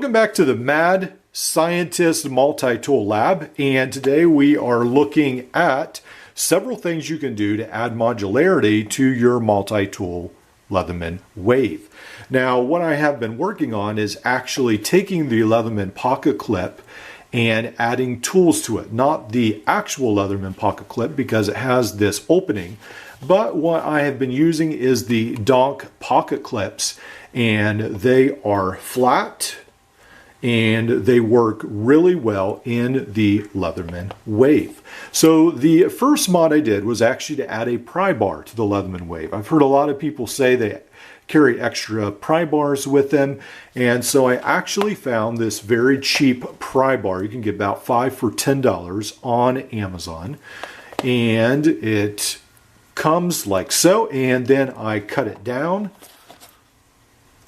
Welcome back to the Mad Scientist Multi-Tool Lab, and today we are looking at several things you can do to add modularity to your multi-tool Leatherman wave. Now, what I have been working on is actually taking the Leatherman pocket clip and adding tools to it. Not the actual Leatherman pocket clip because it has this opening, but what I have been using is the Donk pocket clips, and they are flat and they work really well in the Leatherman wave. So the first mod I did was actually to add a pry bar to the Leatherman wave. I've heard a lot of people say they carry extra pry bars with them, and so I actually found this very cheap pry bar. You can get about 5 for $10 on Amazon, and it comes like so, and then I cut it down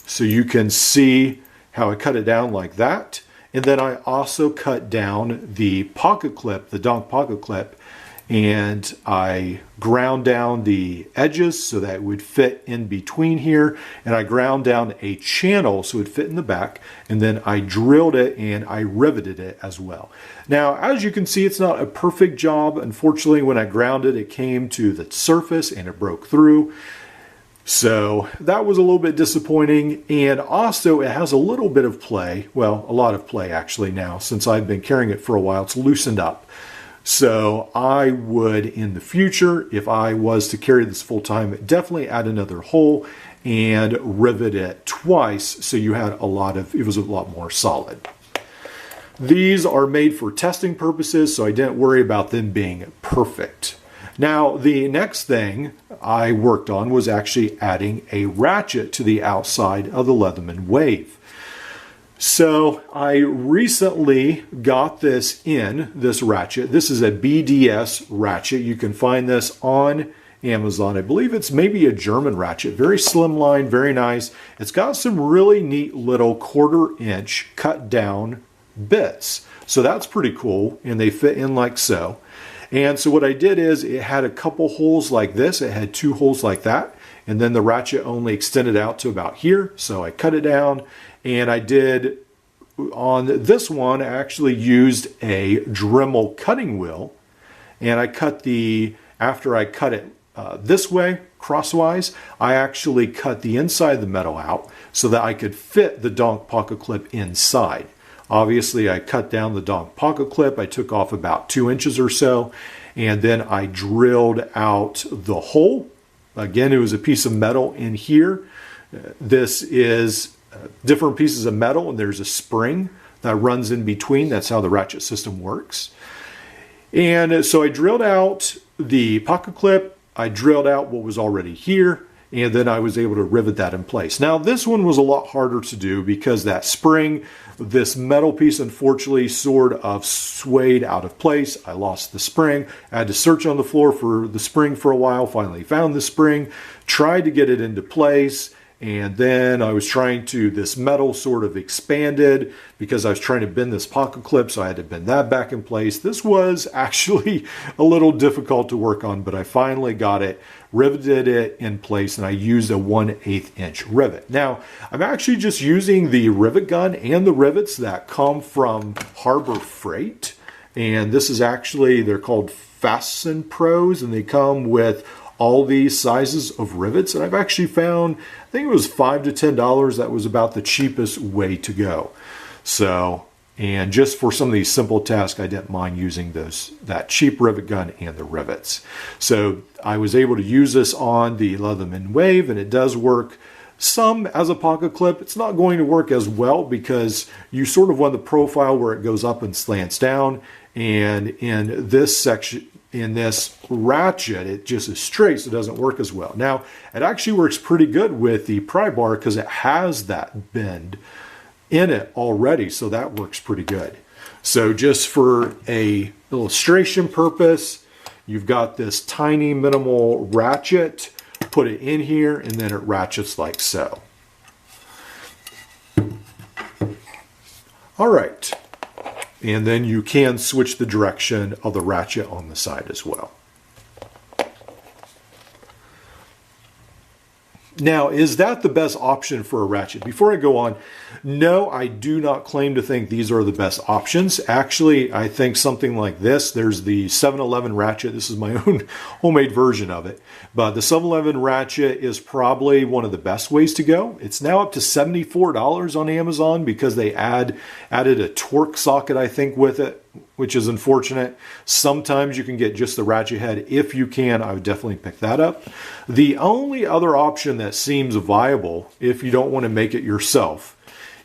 so you can see how I cut it down like that. And then I also cut down the pocket clip, the Donk pocket clip, and I ground down the edges so that it would fit in between here, and I ground down a channel so it would fit in the back, and then I drilled it and I riveted it as well. Now, as you can see, it's not a perfect job. Unfortunately, when I ground it, it came to the surface and it broke through. So that was a little bit disappointing, and also it has a little bit of play, well, a lot of play actually now, since I've been carrying it for a while. It's loosened up. So I would, in the future, if I was to carry this full time, definitely add another hole and rivet it twice so you had it was a lot more solid. These are made for testing purposes, so I didn't worry about them being perfect. Now, the next thing I worked on was actually adding a ratchet to the outside of the Leatherman wave. So I recently got this ratchet. This is a BDS ratchet. You can find this on Amazon. I believe it's maybe a German ratchet. Very slimline, very nice. It's got some really neat little 1/4 inch cut down bits. So that's pretty cool, and they fit in like so. And so what I did is it had a couple holes like this. It had 2 holes like that. And then the ratchet only extended out to about here. So I cut it down, and I did, on this one, I actually used a Dremel cutting wheel. And I cut after I cut it this way, crosswise, I actually cut the inside of the metal out so that I could fit the Donk pocket clip inside. Obviously, I cut down the Donk pocket clip. I took off about 2 inches or so, and then I drilled out the hole. Again, it was a piece of metal in here. This is different pieces of metal, and there's a spring that runs in between. That's how the ratchet system works. And so I drilled out the pocket clip. I drilled out what was already here, and then I was able to rivet that in place. Now, this one was a lot harder to do because that spring, this metal piece, unfortunately, sort of swayed out of place. I lost the spring. I had to search on the floor for the spring for a while. Finally found the spring, tried to get it into place, and then I was this metal sort of expanded because I was trying to bend this pocket clip, so I had to bend that back in place. This was actually a little difficult to work on, but I finally got it, riveted it in place, and I used a 1/8 inch rivet. Now, I'm actually just using the rivet gun and the rivets that come from Harbor Freight, and this is actually, they're called Fasten Pros, and they come with all these sizes of rivets, and I've actually found, I think it was $5 to $10. That was about the cheapest way to go. So, and just for some of these simple tasks, I didn't mind using that cheap rivet gun and the rivets. So I was able to use this on the Leatherman wave, and it does work some as a pocket clip. It's not going to work as well because you sort of want the profile where it goes up and slants down, and in this section, in this ratchet, it just is straight, so it doesn't work as well. Now, it actually works pretty good with the pry bar because it has that bend in it already, so that works pretty good. So just for a illustration purpose, you've got this tiny minimal ratchet, put it in here, and then it ratchets like so. All right. And then you can switch the direction of the ratchet on the side as well. Now, is that the best option for a ratchet? Before I go on, no, I do not claim to think these are the best options. Actually, I think something like this, there's the 7-Eleven ratchet. This is my own homemade version of it. But the 7-Eleven ratchet is probably one of the best ways to go. It's now up to $74 on Amazon because they added a torque socket, I think, with it, which is unfortunate. Sometimes you can get just the ratchet head. If you can, I would definitely pick that up. The only other option that seems viable, if you don't want to make it yourself,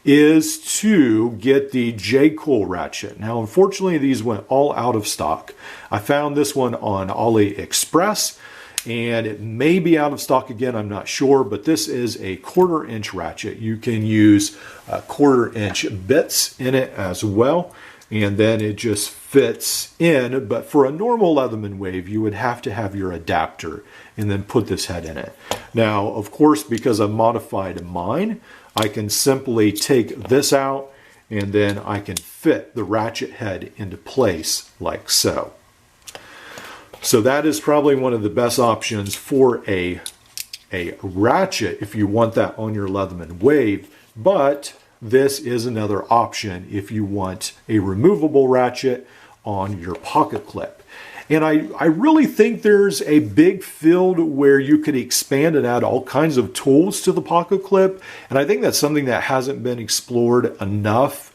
is to get the J-Cool ratchet. Now, unfortunately, these went all out of stock. I found this one on AliExpress, and it may be out of stock again, I'm not sure, but this is a 1/4-inch ratchet. You can use 1/4-inch bits in it as well, and then it just fits in. But for a normal Leatherman wave, you would have to have your adapter and then put this head in it. Now, of course, because I modified mine, I can simply take this out and then I can fit the ratchet head into place like so. So that is probably one of the best options for a ratchet if you want that on your Leatherman wave, but this is another option if you want a removable ratchet on your pocket clip. And I really think there's a big field where you could expand and add all kinds of tools to the pocket clip. And I think that's something that hasn't been explored enough.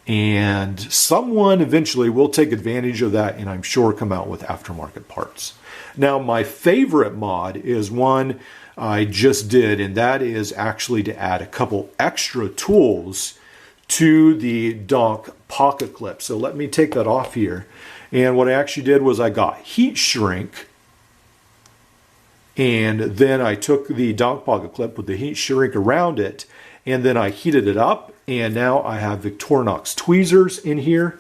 And someone eventually will take advantage of that and I'm sure come out with aftermarket parts. Now, my favorite mod is one I just did, and that is actually to add a couple extra tools to the donk pocket clip. So let me take that off here. And what I actually did was I got heat shrink, and then I took the donk pocket clip with the heat shrink around it, and then I heated it up, and now I have Victorinox tweezers in here.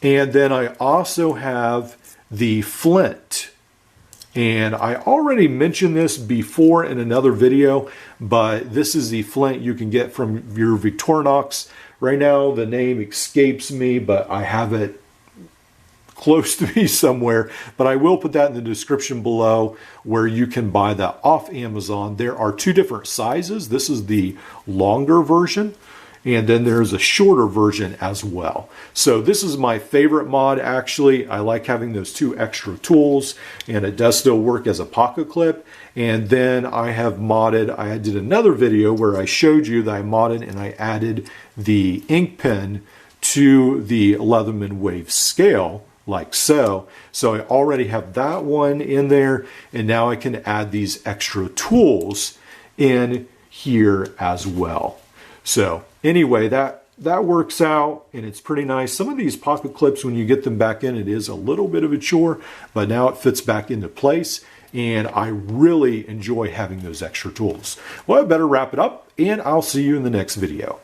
And then I also have the flint. And I already mentioned this before in another video, but this is the flint you can get from your Victorinox. Right now the name escapes me, but I have it close to me somewhere. But I will put that in the description below where you can buy that off Amazon. There are two different sizes. This is the longer version, and then there's a shorter version as well. So this is my favorite mod, actually. I like having those two extra tools, and it does still work as a pocket clip. And then I have modded, I did another video where I showed you that I modded and I added the ink pen to the Leatherman Wave scale, like so. So I already have that one in there, and now I can add these extra tools in here as well. So anyway, that works out, and it's pretty nice. Some of these pocket clips, when you get them back in, it is a little bit of a chore, but now it fits back into place, and I really enjoy having those extra tools. Well, I better wrap it up, and I'll see you in the next video.